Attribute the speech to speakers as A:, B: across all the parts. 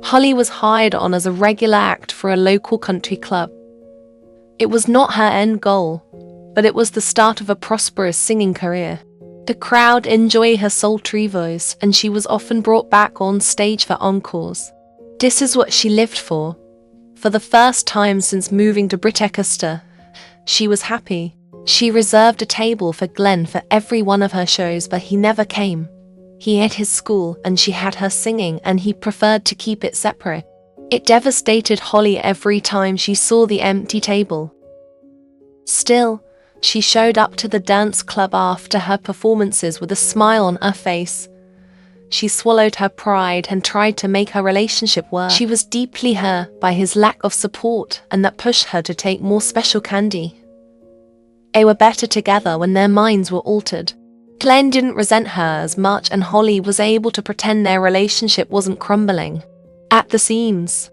A: Holly was hired on as a regular act for a local country club. It was not her end goal, but it was the start of a prosperous singing career. The crowd enjoyed her sultry voice, and she was often brought back on stage for encores. This is what she lived for. For the first time since moving to Britain, she was happy. She reserved a table for Glenn for every one of her shows, but he never came. He had his school, and she had her singing, and he preferred to keep it separate. It devastated Holly every time she saw the empty table. Still, she showed up to the dance club after her performances with a smile on her face. She swallowed her pride and tried to make her relationship work. She was deeply hurt by his lack of support, and that pushed her to take more special candy. They were better together when their minds were altered. Glenn didn't resent her as much, and Holly was able to pretend their relationship wasn't crumbling at the seams.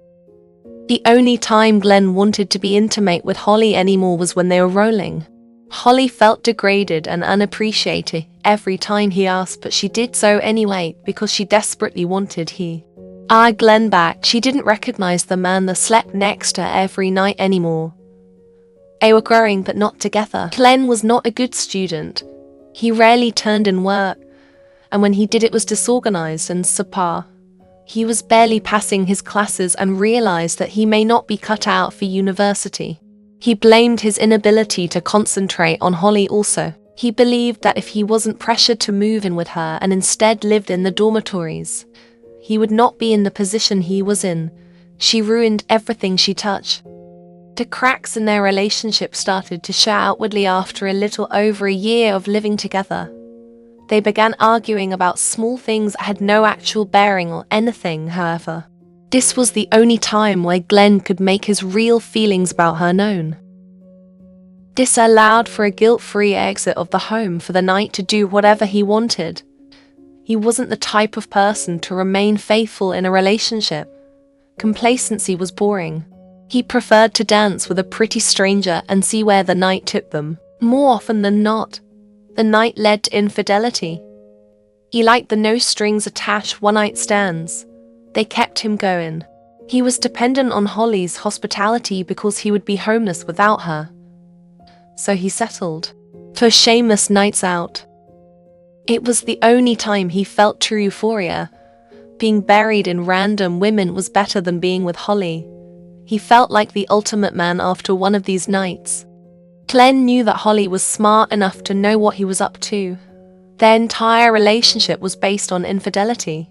A: The only time Glenn wanted to be intimate with Holly anymore was when they were rolling. Holly felt degraded and unappreciated every time he asked, but she did so anyway because she desperately wanted Glenn back. She didn't recognize the man that slept next to her every night anymore. They were growing, but not together. Glenn was not a good student. He rarely turned in work, and when he did, it was disorganized and subpar. He was barely passing his classes and realized that he may not be cut out for university. He blamed his inability to concentrate on Holly also. He believed that if he wasn't pressured to move in with her and instead lived in the dormitories, he would not be in the position he was in. She ruined everything she touched. The cracks in their relationship started to show outwardly after a little over a year of living together. They began arguing about small things that had no actual bearing on anything, however. This was the only time where Glenn could make his real feelings about her known. This allowed for a guilt-free exit of the home for the night to do whatever he wanted. He wasn't the type of person to remain faithful in a relationship. Complacency was boring. He preferred to dance with a pretty stranger and see where the night took them. More often than not, the night led to infidelity. He liked the no-strings-attached one-night stands. They kept him going. He was dependent on Holly's hospitality because he would be homeless without her. So he settled for shameless nights out. It was the only time he felt true euphoria. Being buried in random women was better than being with Holly. He felt like the ultimate man after one of these nights. Glenn knew that Holly was smart enough to know what he was up to. Their entire relationship was based on infidelity.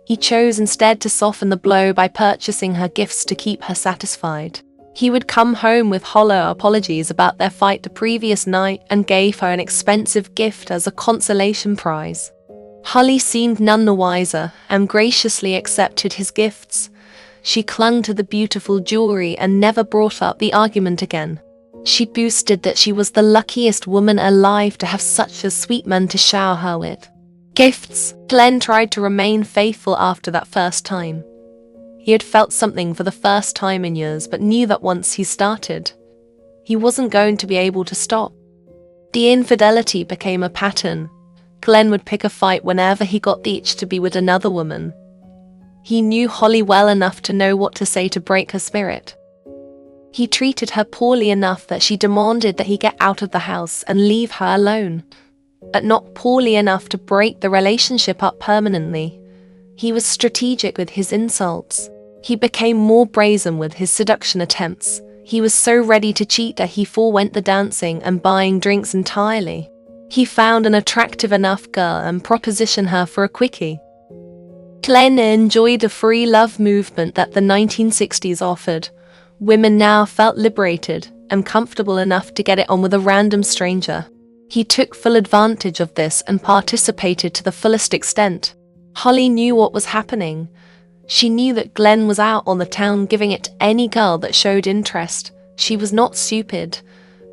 A: He chose instead to soften the blow by purchasing her gifts to keep her satisfied. He would come home with hollow apologies about their fight the previous night and gave her an expensive gift as a consolation prize. Holly seemed none the wiser and graciously accepted his gifts. She clung to the beautiful jewelry and never brought up the argument again. She boasted that she was the luckiest woman alive to have such a sweet man to shower her with gifts. Glenn tried to remain faithful after that first time. He had felt something for the first time in years, but knew that once he started, he wasn't going to be able to stop. The infidelity became a pattern. Glenn would pick a fight whenever he got the itch to be with another woman. He knew Holly well enough to know what to say to break her spirit. He treated her poorly enough that she demanded that he get out of the house and leave her alone, but not poorly enough to break the relationship up permanently. He was strategic with his insults. He became more brazen with his seduction attempts. He was so ready to cheat that he forewent the dancing and buying drinks entirely. He found an attractive enough girl and propositioned her for a quickie. Glenn enjoyed the free love movement that the 1960s offered. Women now felt liberated and comfortable enough to get it on with a random stranger. He took full advantage of this and participated to the fullest extent. Holly knew what was happening. She knew that Glenn was out on the town giving it to any girl that showed interest. She was not stupid.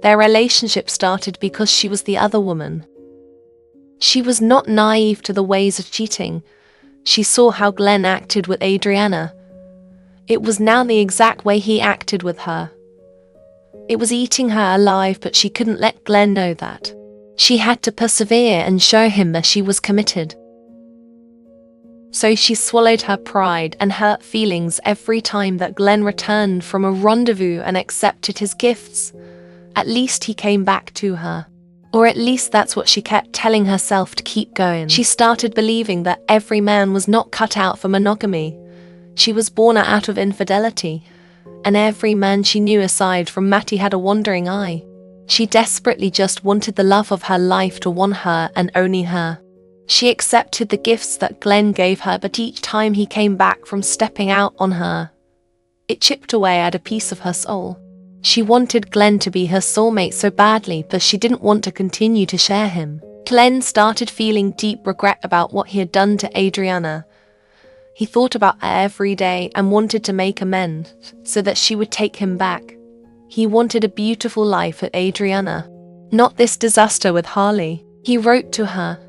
A: Their relationship started because she was the other woman. She was not naive to the ways of cheating. She saw how Glenn acted with Adriana. It was now the exact way he acted with her. It was eating her alive, but she couldn't let Glenn know that. She had to persevere and show him that she was committed. So she swallowed her pride and hurt feelings every time that Glenn returned from a rendezvous and accepted his gifts. At least he came back to her. Or at least that's what she kept telling herself to keep going. She started believing that every man was not cut out for monogamy. She was born out of infidelity. And every man she knew aside from Matty had a wandering eye. She desperately just wanted the love of her life to want her and only her. She accepted the gifts that Glenn gave her, but each time he came back from stepping out on her, it chipped away at a piece of her soul. She wanted Glenn to be her soulmate so badly, but she didn't want to continue to share him. Glenn started feeling deep regret about what he had done to Adriana. He thought about her every day and wanted to make amends so that she would take him back. He wanted a beautiful life with Adriana, not this disaster with Harley. He wrote to her.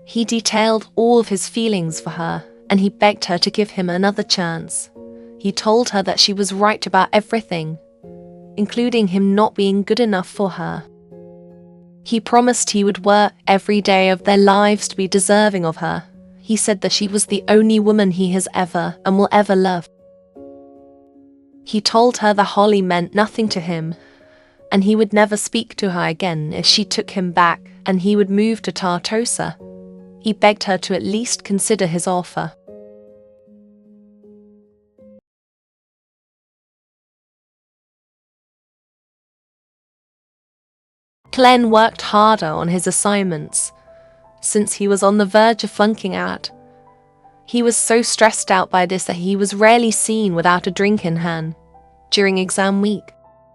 A: He detailed all of his feelings for her, and he begged her to give him another chance. He told her that she was right about everything, including him not being good enough for her. He promised he would work every day of their lives to be deserving of her. He said that she was the only woman he has ever and will ever love. He told her that Holly meant nothing to him, and he would never speak to her again if she took him back, and he would move to Tartosa. He begged her to at least consider his offer. Glenn worked harder on his assignments, since he was on the verge of flunking out. He was so stressed out by this that he was rarely seen without a drink in hand during exam week.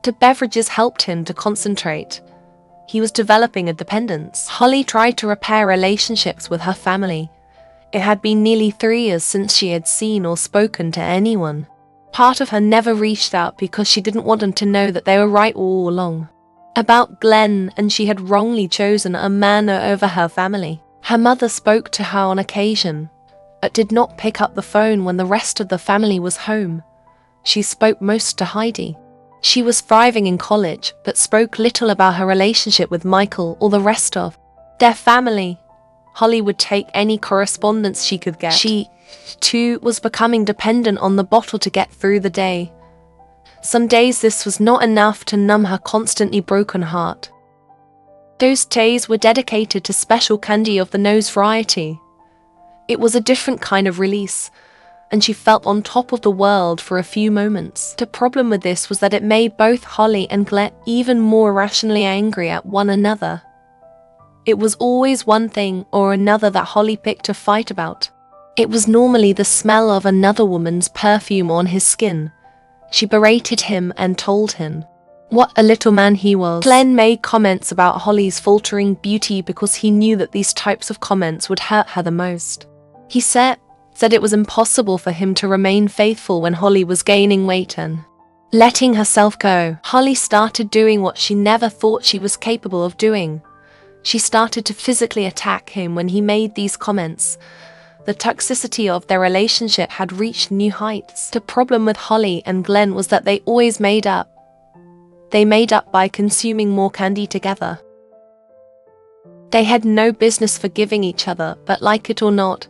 A: The beverages helped him to concentrate. He was developing a dependence. Holly tried to repair relationships with her family. It had been nearly 3 years since she had seen or spoken to anyone. Part of her never reached out because she didn't want them to know that they were right all along about Glenn, and she had wrongly chosen a man over her family. Her mother spoke to her on occasion, but did not pick up the phone when the rest of the family was home. She spoke most to Heidi. She was thriving in college, but spoke little about her relationship with Michael or the rest of their family. Holly would take any correspondence she could get. She, too, was becoming dependent on the bottle to get through the day. Some days this was not enough to numb her constantly broken heart. Those days were dedicated to special candy of the nose variety. It was a different kind of release, and she felt on top of the world for a few moments. The problem with this was that it made both Holly and Glenn even more irrationally angry at one another. It was always one thing or another that Holly picked a fight about. It was normally the smell of another woman's perfume on his skin. She berated him and told him what a little man he was. Glenn made comments about Holly's faltering beauty because he knew that these types of comments would hurt her the most. He said it was impossible for him to remain faithful when Holly was gaining weight and letting herself go. Holly started doing what she never thought she was capable of doing. She started to physically attack him when he made these comments. The toxicity of their relationship had reached new heights. The problem with Holly and Glenn was that they always made up. They made up by consuming more candy together. They had no business forgiving each other, but like it or not,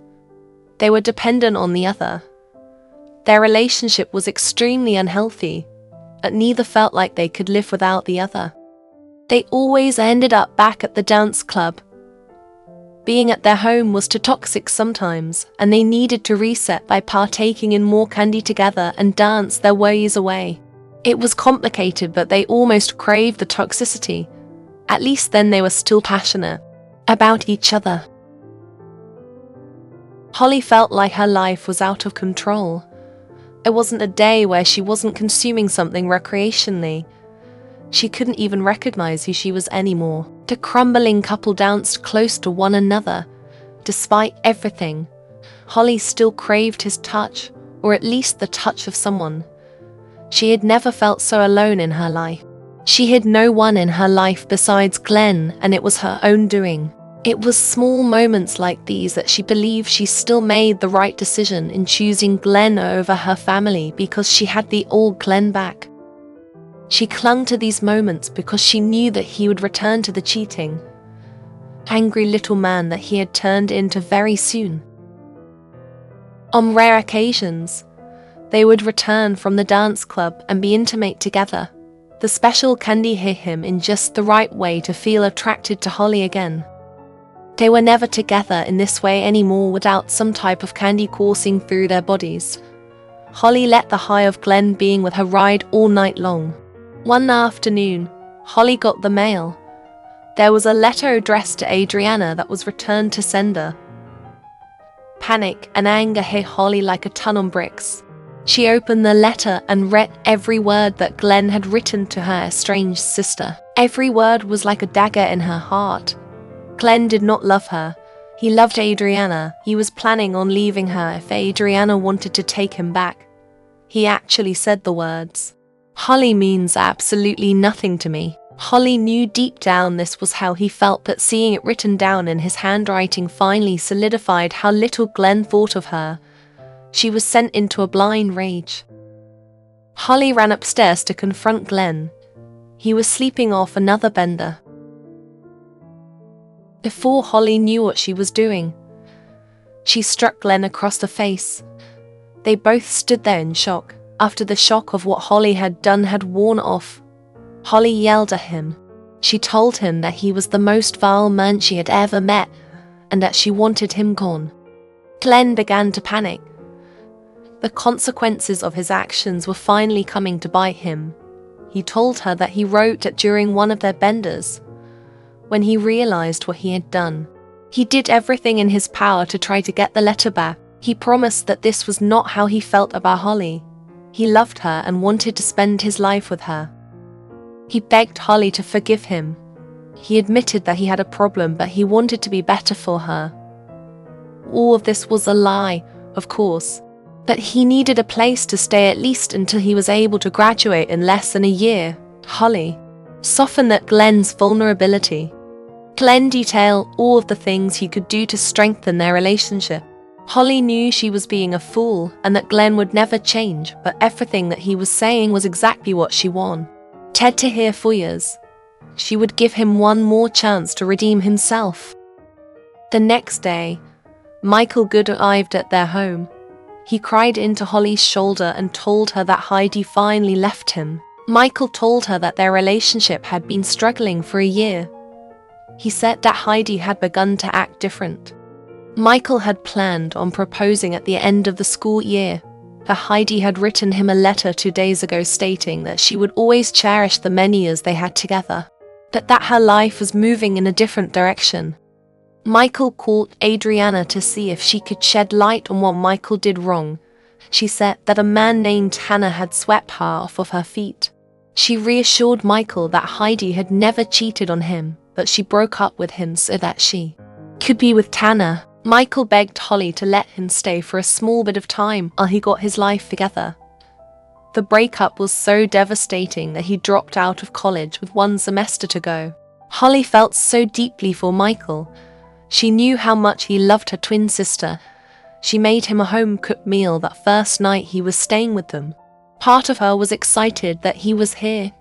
A: they were dependent on the other. Their relationship was extremely unhealthy, but neither felt like they could live without the other. They always ended up back at the dance club. Being at their home was too toxic sometimes, and they needed to reset by partaking in more candy together and dance their worries away. It was complicated, but they almost craved the toxicity. At least then they were still passionate about each other. Holly felt like her life was out of control. It wasn't a day where she wasn't consuming something recreationally. She couldn't even recognize who she was anymore. The crumbling couple danced close to one another. Despite everything, Holly still craved his touch, or at least the touch of someone. She had never felt so alone in her life. She had no one in her life besides Glenn, and it was her own doing. It was small moments like these that she believed she still made the right decision in choosing Glenn over her family because she had the old Glenn back. She clung to these moments because she knew that he would return to the cheating, angry little man that he had turned into very soon. On rare occasions, they would return from the dance club and be intimate together. The special candy hit him in just the right way to feel attracted to Holly again. They were never together in this way anymore without some type of candy coursing through their bodies. Holly let the high of Glenn being with her ride all night long. One afternoon, Holly got the mail. There was a letter addressed to Adriana that was returned to sender. Panic and anger hit Holly like a ton on bricks. She opened the letter and read every word that Glenn had written to her estranged sister. Every word was like a dagger in her heart. Glenn did not love her. He loved Adriana. He was planning on leaving her if Adriana wanted to take him back. He actually said the words, "Holly means absolutely nothing to me." Holly knew deep down this was how he felt, but seeing it written down in his handwriting finally solidified how little Glenn thought of her. She was sent into a blind rage. Holly ran upstairs to confront Glenn. He was sleeping off another bender. Before Holly knew what she was doing, she struck Glenn across the face. They both stood there in shock. After the shock of what Holly had done had worn off, Holly yelled at him. She told him that he was the most vile man she had ever met and that she wanted him gone. Glenn began to panic. The consequences of his actions were finally coming to bite him. He told her that he wrote it during one of their benders. When he realized what he had done, he did everything in his power to try to get the letter back. He promised that this was not how he felt about Holly. He loved her and wanted to spend his life with her. He begged Holly to forgive him. He admitted that he had a problem, but he wanted to be better for her. All of this was a lie, of course, but he needed a place to stay at least until he was able to graduate in less than a year. Holly softened at Glenn's vulnerability. Glenn detailed all of the things he could do to strengthen their relationship. Holly knew she was being a fool and that Glenn would never change, but everything that he was saying was exactly what she wanted to hear for years. She would give him one more chance to redeem himself. The next day, Michael Good arrived at their home. He cried into Holly's shoulder and told her that Heidi finally left him. Michael told her that their relationship had been struggling for a year. He said that Heidi had begun to act different. Michael had planned on proposing at the end of the school year, but Heidi had written him a letter 2 days ago stating that she would always cherish the many years they had together, but that her life was moving in a different direction. Michael called Adriana to see if she could shed light on what Michael did wrong. She said that a man named Hannah had swept her off of her feet. She reassured Michael that Heidi had never cheated on him, but she broke up with him so that she could be with Tanner. Michael begged Holly to let him stay for a small bit of time while he got his life together. The breakup was so devastating that he dropped out of college with 1 semester to go. Holly felt so deeply for Michael. She knew how much he loved her twin sister. She made him a home-cooked meal that first night he was staying with them. Part of her was excited that he was here,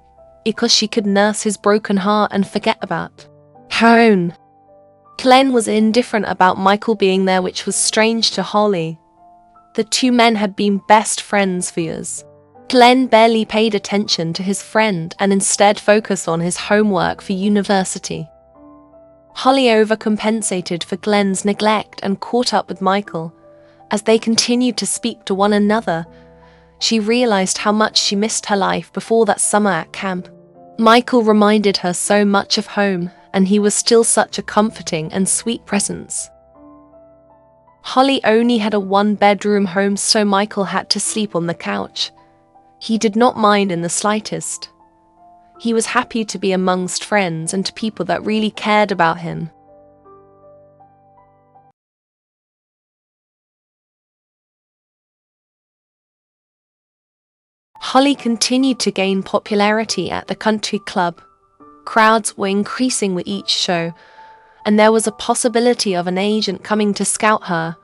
A: because she could nurse his broken heart and forget about her own. Glenn was indifferent about Michael being there, which was strange to Holly. The two men had been best friends for years. Glenn barely paid attention to his friend and instead focused on his homework for university. Holly overcompensated for Glenn's neglect and caught up with Michael. As they continued to speak to one another, she realized how much she missed her life before that summer at camp. Michael reminded her so much of home, and he was still such a comforting and sweet presence. Holly only had a 1-bedroom home, so Michael had to sleep on the couch. He did not mind in the slightest. He was happy to be amongst friends and people that really cared about him. Holly continued to gain popularity at the country club. Crowds were increasing with each show, and there was a possibility of an agent coming to scout her.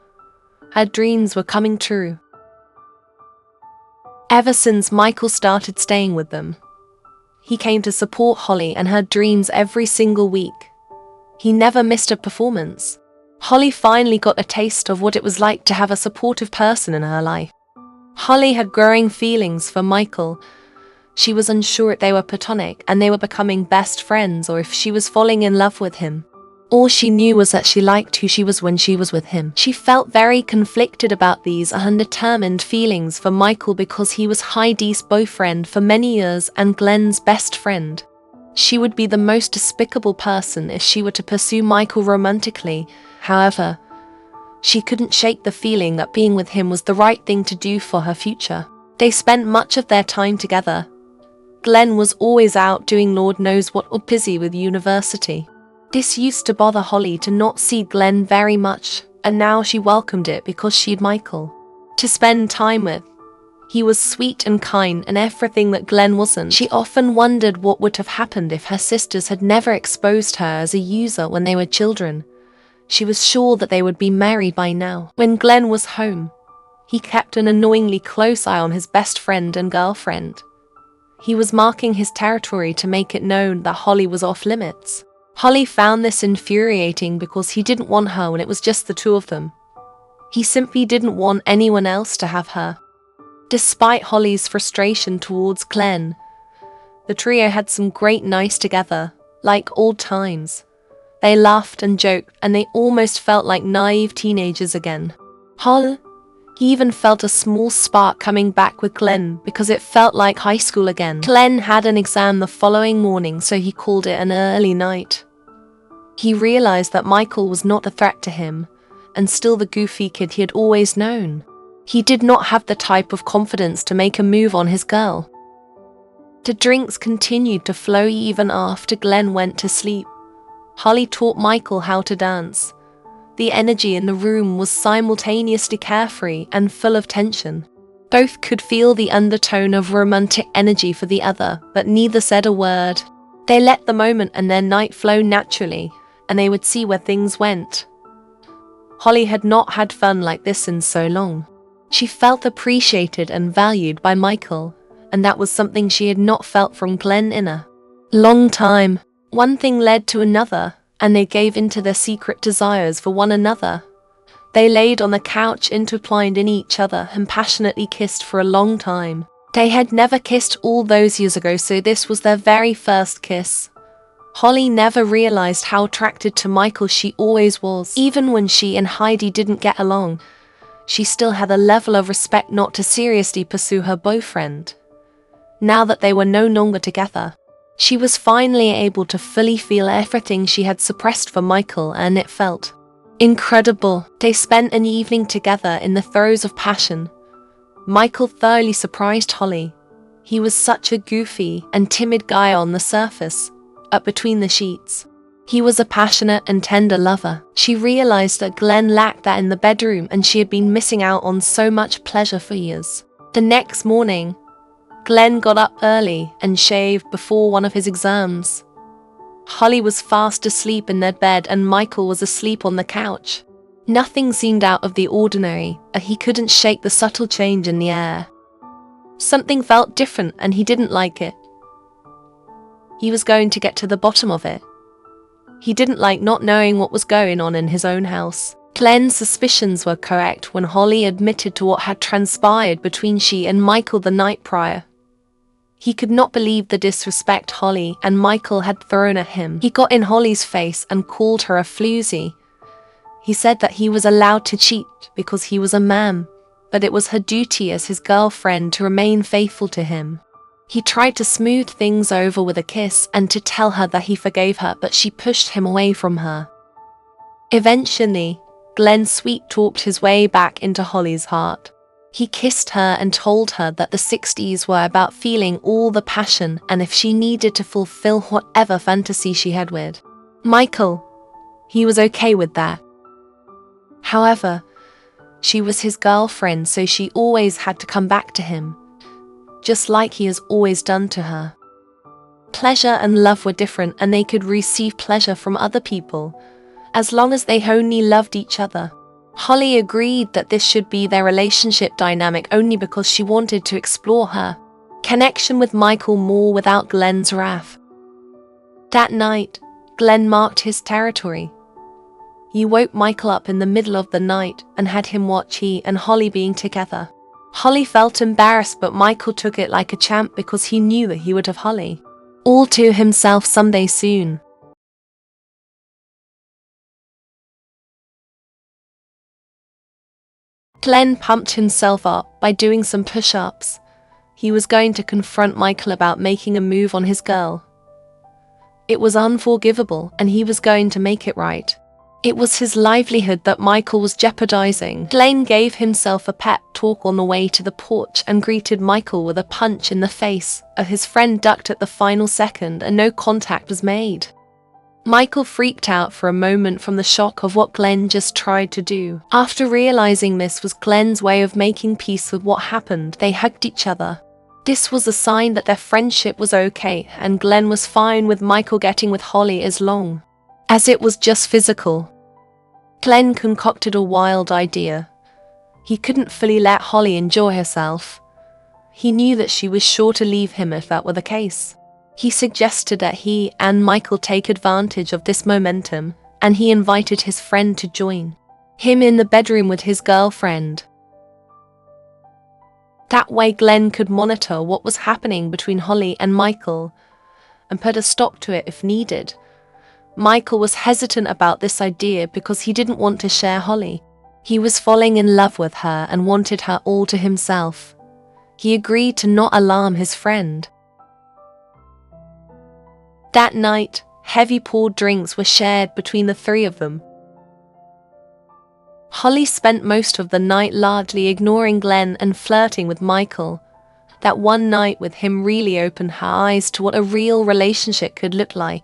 A: Her dreams were coming true. Ever since Michael started staying with them, he came to support Holly and her dreams every single week. He never missed a performance. Holly finally got a taste of what it was like to have a supportive person in her life. Holly had growing feelings for Michael. She was unsure if they were platonic and they were becoming best friends or if she was falling in love with him. All she knew was that she liked who she was when she was with him. She felt very conflicted about these undetermined feelings for Michael because he was Heidi's boyfriend for many years and Glenn's best friend. She would be the most despicable person if she were to pursue Michael romantically. However, she couldn't shake the feeling that being with him was the right thing to do for her future. They spent much of their time together. Glenn was always out doing Lord knows what or busy with university. This used to bother Holly to not see Glenn very much, and now she welcomed it because she had Michael to spend time with. He was sweet and kind and everything that Glenn wasn't. She often wondered what would have happened if her sisters had never exposed her as a user when they were children. She was sure that they would be married by now. When Glenn was home, he kept an annoyingly close eye on his best friend and girlfriend. He was marking his territory to make it known that Holly was off limits. Holly found this infuriating because he didn't want her when it was just the two of them. He simply didn't want anyone else to have her. Despite Holly's frustration towards Glenn, the trio had some great nights together, like old times. They laughed and joked, and they almost felt like naive teenagers again. He even felt a small spark coming back with Glenn because it felt like high school again. Glenn had an exam the following morning, so he called it an early night. He realized that Michael was not a threat to him, and still the goofy kid he had always known. He did not have the type of confidence to make a move on his girl. The drinks continued to flow even after Glenn went to sleep. Holly taught Michael how to dance. The energy in the room was simultaneously carefree and full of tension. Both could feel the undertone of romantic energy for the other, but neither said a word. They let the moment and their night flow naturally, and they would see where things went. Holly had not had fun like this in so long. She felt appreciated and valued by Michael, and that was something she had not felt from Glenn in a long time. One thing led to another, and they gave into their secret desires for one another. They laid on the couch intertwined in each other and passionately kissed for a long time. They had never kissed all those years ago, so this was their very first kiss. Holly never realized how attracted to Michael she always was. Even when she and Heidi didn't get along, she still had a level of respect not to seriously pursue her boyfriend. Now that they were no longer together, she was finally able to fully feel everything she had suppressed for Michael, and it felt incredible. They spent an evening together in the throes of passion. Michael thoroughly surprised Holly. He was such a goofy and timid guy on the surface, up between the sheets. He was a passionate and tender lover. She realized that Glenn lacked that in the bedroom, and she had been missing out on so much pleasure for years. The next morning, Glenn got up early and shaved before one of his exams. Holly was fast asleep in their bed and Michael was asleep on the couch. Nothing seemed out of the ordinary, and he couldn't shake the subtle change in the air. Something felt different and he didn't like it. He was going to get to the bottom of it. He didn't like not knowing what was going on in his own house. Glenn's suspicions were correct when Holly admitted to what had transpired between she and Michael the night prior. He could not believe the disrespect Holly and Michael had thrown at him. He got in Holly's face and called her a floozy. He said that he was allowed to cheat because he was a man, but it was her duty as his girlfriend to remain faithful to him. He tried to smooth things over with a kiss and to tell her that he forgave her, but she pushed him away from her. Eventually, Glenn sweet-talked his way back into Holly's heart. He kissed her and told her that the 60s were about feeling all the passion and if she needed to fulfill whatever fantasy she had with Michael, he was okay with that. However, she was his girlfriend, so she always had to come back to him, just like he has always done to her. Pleasure and love were different, and they could receive pleasure from other people, as long as they only loved each other. Holly agreed that this should be their relationship dynamic only because she wanted to explore her connection with Michael more without Glenn's wrath. That night, Glenn marked his territory. He woke Michael up in the middle of the night and had him watch he and Holly being together. Holly felt embarrassed, but Michael took it like a champ because he knew that he would have Holly all to himself someday soon. Glenn pumped himself up by doing some push-ups. He was going to confront Michael about making a move on his girl. It was unforgivable, and he was going to make it right. It was his livelihood that Michael was jeopardizing. Glenn gave himself a pep talk on the way to the porch and greeted Michael with a punch in the face. His friend ducked at the final second and no contact was made. Michael freaked out for a moment from the shock of what Glenn just tried to do. After realizing this was Glenn's way of making peace with what happened, they hugged each other. This was a sign that their friendship was okay, and Glenn was fine with Michael getting with Holly as long as it was just physical. Glenn concocted a wild idea. He couldn't fully let Holly enjoy herself. He knew that she was sure to leave him if that were the case. He suggested that he and Michael take advantage of this momentum, and he invited his friend to join him in the bedroom with his girlfriend. That way Glenn could monitor what was happening between Holly and Michael and put a stop to it if needed. Michael was hesitant about this idea because he didn't want to share Holly. He was falling in love with her and wanted her all to himself. He agreed to not alarm his friend. That night, heavy poured drinks were shared between the three of them. Holly spent most of the night largely ignoring Glenn and flirting with Michael. That one night with him really opened her eyes to what a real relationship could look like.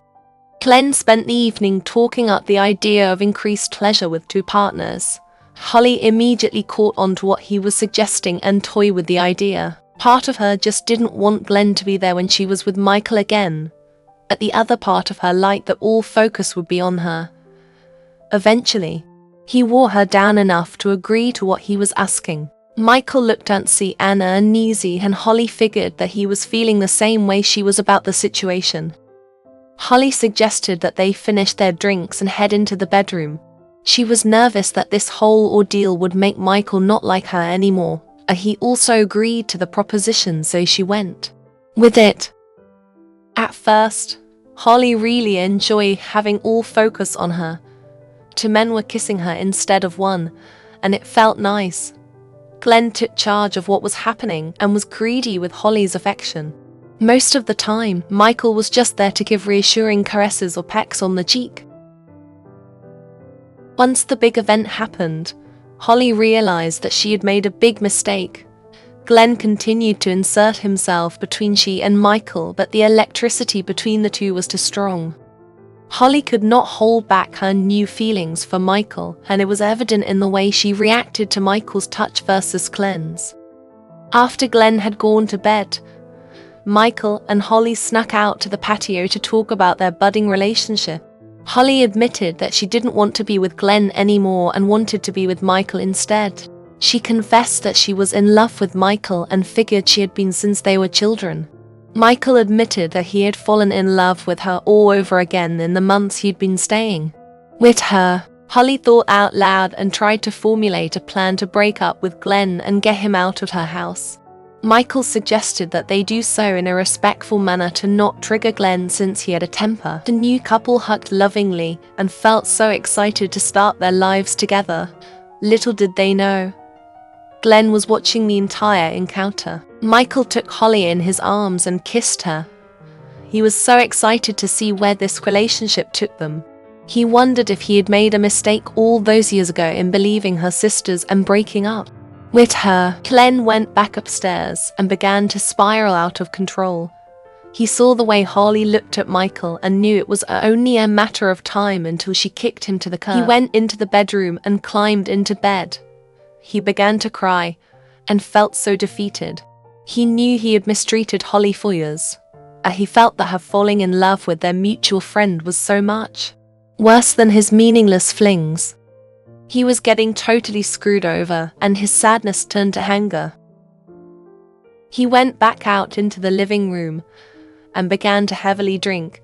A: Glenn spent the evening talking up the idea of increased pleasure with two partners. Holly immediately caught on to what he was suggesting and toyed with the idea. Part of her just didn't want Glenn to be there when she was with Michael again. But the other part of her liked that all focus would be on her. Eventually, he wore her down enough to agree to what he was asking. Michael looked antsy and uneasy, and Holly figured that he was feeling the same way she was about the situation. Holly suggested that they finish their drinks and head into the bedroom. She was nervous that this whole ordeal would make Michael not like her anymore. He also agreed to the proposition, so she went with it. At first, Holly really enjoyed having all focus on her. Two men were kissing her instead of one, and it felt nice. Glenn took charge of what was happening and was greedy with Holly's affection. Most of the time, Michael was just there to give reassuring caresses or pecks on the cheek. Once the big event happened, Holly realized that she had made a big mistake. Glenn continued to insert himself between she and Michael, but the electricity between the two was too strong. Holly could not hold back her new feelings for Michael, and it was evident in the way she reacted to Michael's touch versus Glenn's. After Glenn had gone to bed, Michael and Holly snuck out to the patio to talk about their budding relationship. Holly admitted that she didn't want to be with Glenn anymore and wanted to be with Michael instead. She confessed that she was in love with Michael and figured she had been since they were children. Michael admitted that he had fallen in love with her all over again in the months he'd been staying with her. Holly thought out loud and tried to formulate a plan to break up with Glenn and get him out of her house. Michael suggested that they do so in a respectful manner to not trigger Glenn since he had a temper. The new couple hugged lovingly and felt so excited to start their lives together. Little did they know, Glenn was watching the entire encounter. Michael took Holly in his arms and kissed her. He was so excited to see where this relationship took them. He wondered if he had made a mistake all those years ago in believing her sisters and breaking up with her. Glenn went back upstairs and began to spiral out of control. He saw the way Holly looked at Michael and knew it was only a matter of time until she kicked him to the curb. He went into the bedroom and climbed into bed. He began to cry and felt so defeated. He knew he had mistreated Holly for years. He felt that her falling in love with their mutual friend was so much worse than his meaningless flings. He was getting totally screwed over, and his sadness turned to anger. He went back out into the living room and began to heavily drink.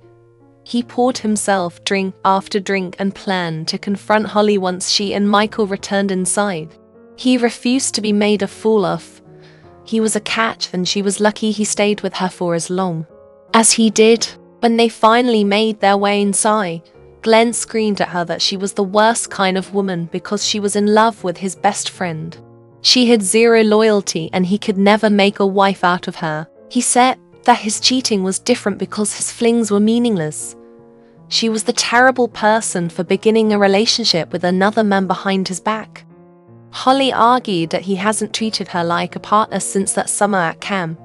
A: He poured himself drink after drink and planned to confront Holly once she and Michael returned inside. He refused to be made a fool of. He was a catch and she was lucky he stayed with her for as long as he did. When they finally made their way inside, Glenn screamed at her that she was the worst kind of woman because she was in love with his best friend. She had zero loyalty and he could never make a wife out of her. He said that his cheating was different because his flings were meaningless. She was the terrible person for beginning a relationship with another man behind his back. Holly argued that he hasn't treated her like a partner since that summer at camp.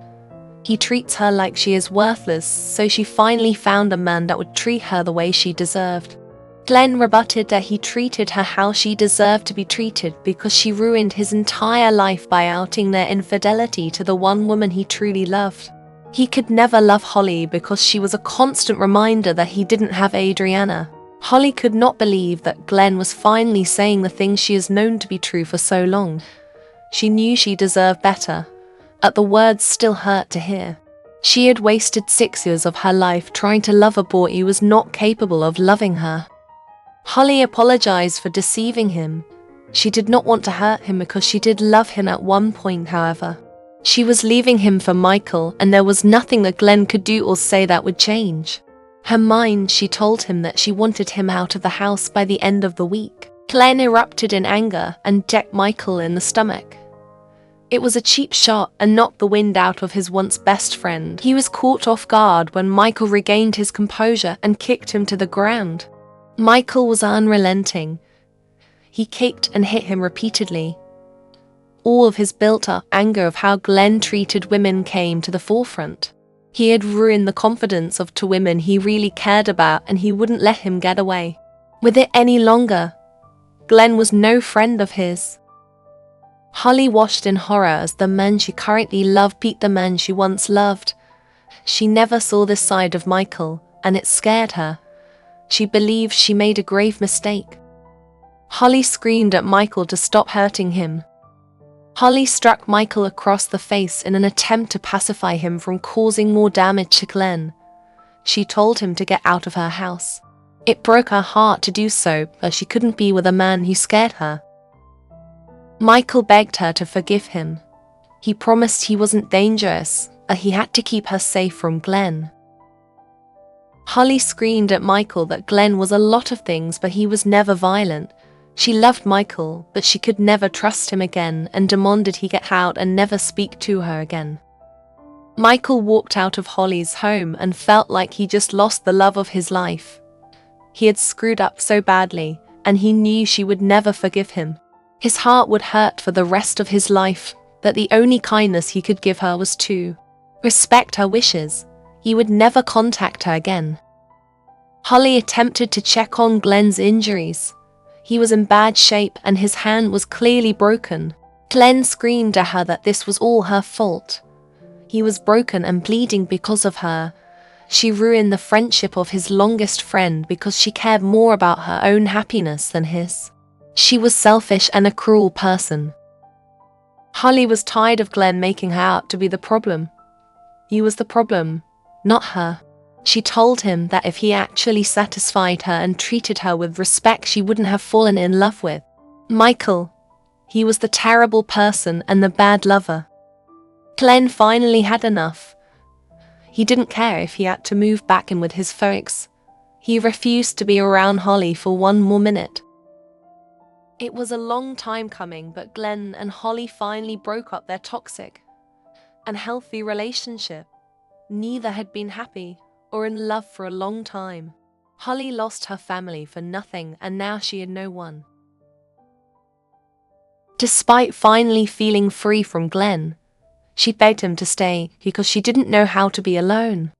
A: He treats her like she is worthless, so she finally found a man that would treat her the way she deserved. Glenn rebutted that he treated her how she deserved to be treated because she ruined his entire life by outing their infidelity to the one woman he truly loved. He could never love Holly because she was a constant reminder that he didn't have Adriana. Holly could not believe that Glenn was finally saying the things she has known to be true for so long. She knew she deserved better, but the words still hurt to hear. She had wasted 6 years of her life trying to love a boy who was not capable of loving her. Holly apologized for deceiving him. She did not want to hurt him because she did love him at one point, however. She was leaving him for Michael, and there was nothing that Glenn could do or say that would change. Her mind, she told him that she wanted him out of the house by the end of the week. Glenn erupted in anger and decked Michael in the stomach. It was a cheap shot and knocked the wind out of his once best friend. He was caught off guard when Michael regained his composure and kicked him to the ground. Michael was unrelenting. He kicked and hit him repeatedly. All of his built-up anger of how Glenn treated women came to the forefront. He had ruined the confidence of two women he really cared about, and he wouldn't let him get away with it any longer. Glenn was no friend of his. Holly watched in horror as the man she currently loved beat the man she once loved. She never saw this side of Michael, and it scared her. She believed she made a grave mistake. Holly screamed at Michael to stop hurting him. Holly struck Michael across the face in an attempt to pacify him from causing more damage to Glenn. She told him to get out of her house. It broke her heart to do so, but she couldn't be with a man who scared her. Michael begged her to forgive him. He promised he wasn't dangerous, but he had to keep her safe from Glenn. Holly screamed at Michael that Glenn was a lot of things, but he was never violent. She loved Michael, but she could never trust him again and demanded he get out and never speak to her again. Michael walked out of Holly's home and felt like he just lost the love of his life. He had screwed up so badly, and he knew she would never forgive him. His heart would hurt for the rest of his life, but the only kindness he could give her was to respect her wishes. He would never contact her again. Holly attempted to check on Glenn's injuries. He was in bad shape and his hand was clearly broken. Glenn screamed at her that this was all her fault. He was broken and bleeding because of her. She ruined the friendship of his longest friend because she cared more about her own happiness than his. She was selfish and a cruel person. Holly was tired of Glenn making her out to be the problem. He was the problem, not her. She told him that if he actually satisfied her and treated her with respect, she wouldn't have fallen in love with Michael. He was the terrible person and the bad lover. Glenn finally had enough. He didn't care if he had to move back in with his folks. He refused to be around Holly for one more minute. It was a long time coming, but Glenn and Holly finally broke up their toxic and healthy relationship. Neither had been happy or in love for a long time. Holly lost her family for nothing, and now she had no one. Despite finally feeling free from Glenn, she begged him to stay because she didn't know how to be alone.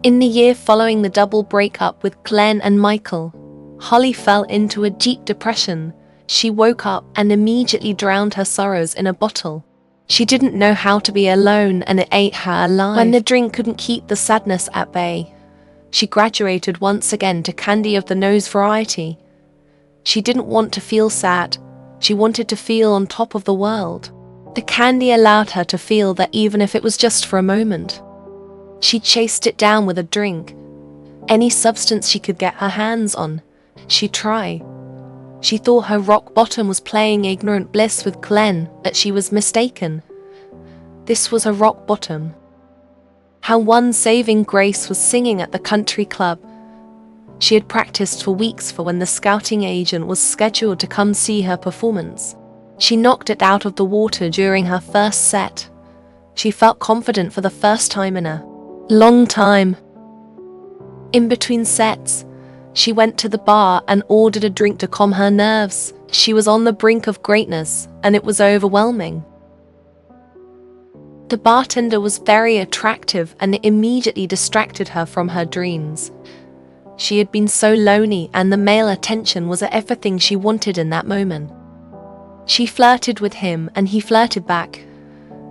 A: In the year following the double breakup with Glenn and Michael, Holly fell into a deep depression. She woke up and immediately drowned her sorrows in a bottle. She didn't know how to be alone, and it ate her alive. When the drink couldn't keep the sadness at bay, she graduated once again to candy of the nose variety. She didn't want to feel sad. She wanted to feel on top of the world. The candy allowed her to feel that even if it was just for a moment. She chased it down with a drink. Any substance she could get her hands on, she'd try. She thought her rock bottom was playing ignorant bliss with Glenn, but she was mistaken. This was her rock bottom. Her one saving grace was singing at the country club. She had practiced for weeks for when the scouting agent was scheduled to come see her performance. She knocked it out of the water during her first set. She felt confident for the first time in a long time. In between sets, she went to the bar and ordered a drink to calm her nerves. She was on the brink of greatness, and it was overwhelming. The bartender was very attractive, and it immediately distracted her from her dreams. She had been so lonely, and the male attention was everything she wanted in that moment. She flirted with him, and he flirted back.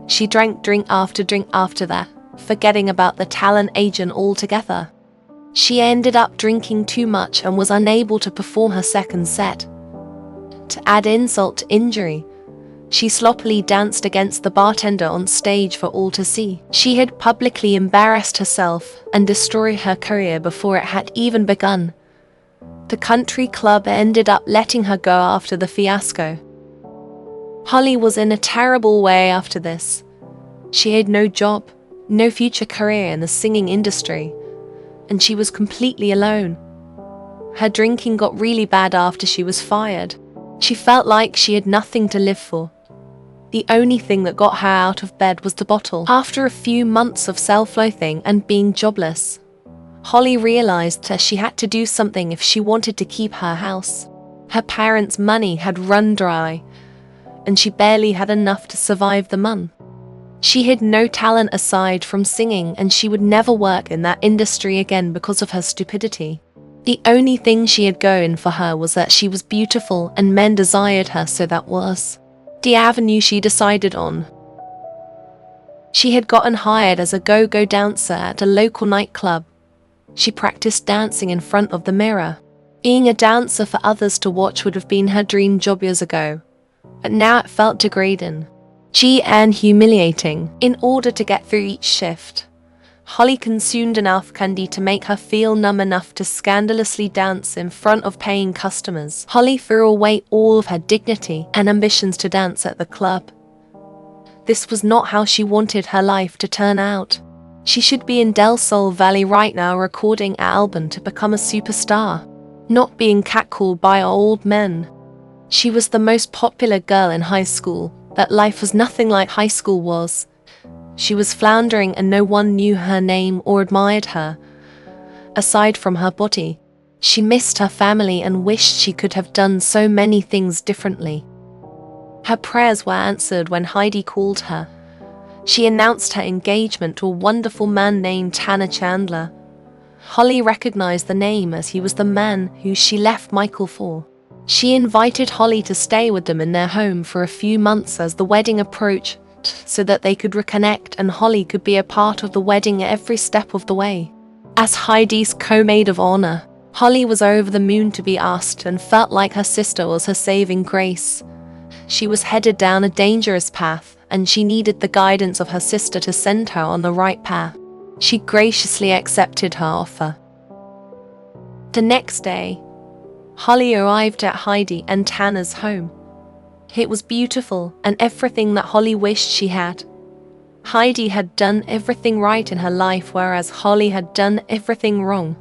A: She drank drink after that, forgetting about the talent agent altogether. She ended up drinking too much and was unable to perform her second set. To add insult to injury, she sloppily danced against the bartender on stage for all to see. She had publicly embarrassed herself and destroyed her career before it had even begun. The country club ended up letting her go after the fiasco. Holly was in a terrible way after this. She had no job, no future career in the singing industry, and she was completely alone. Her drinking got really bad after she was fired. She felt like she had nothing to live for. The only thing that got her out of bed was the bottle. After a few months of self-loathing and being jobless, Holly realized that she had to do something if she wanted to keep her house. Her parents' money had run dry, and she barely had enough to survive the month. She had no talent aside from singing, and she would never work in that industry again because of her stupidity. The only thing she had going for her was that she was beautiful and men desired her, so that was the avenue she decided on. She had gotten hired as a go-go dancer at a local nightclub. She practiced dancing in front of the mirror. Being a dancer for others to watch would have been her dream job years ago, but now it felt degrading and humiliating. In order to get through each shift, Holly consumed enough candy to make her feel numb enough to scandalously dance in front of paying customers. Holly threw away all of her dignity and ambitions to dance at the club. This was not how she wanted her life to turn out. She should be in Del Sol Valley right now recording an album to become a superstar, not being catcalled by old men. She was the most popular girl in high school, but life was nothing like high school was. She was floundering and no one knew her name or admired her. Aside from her body, she missed her family and wished she could have done so many things differently. Her prayers were answered when Heidi called her. She announced her engagement to a wonderful man named Tanner Chandler. Holly recognized the name as he was the man who she left Michael for. She invited Holly to stay with them in their home for a few months as the wedding approached, so that they could reconnect and Holly could be a part of the wedding every step of the way. As Heidi's co-maid of honor, Holly was over the moon to be asked and felt like her sister was her saving grace. She was headed down a dangerous path, and she needed the guidance of her sister to send her on the right path. She graciously accepted her offer. The next day, Holly arrived at Heidi and Tanner's home. It was beautiful and everything that Holly wished she had. Heidi had done everything right in her life, whereas Holly had done everything wrong.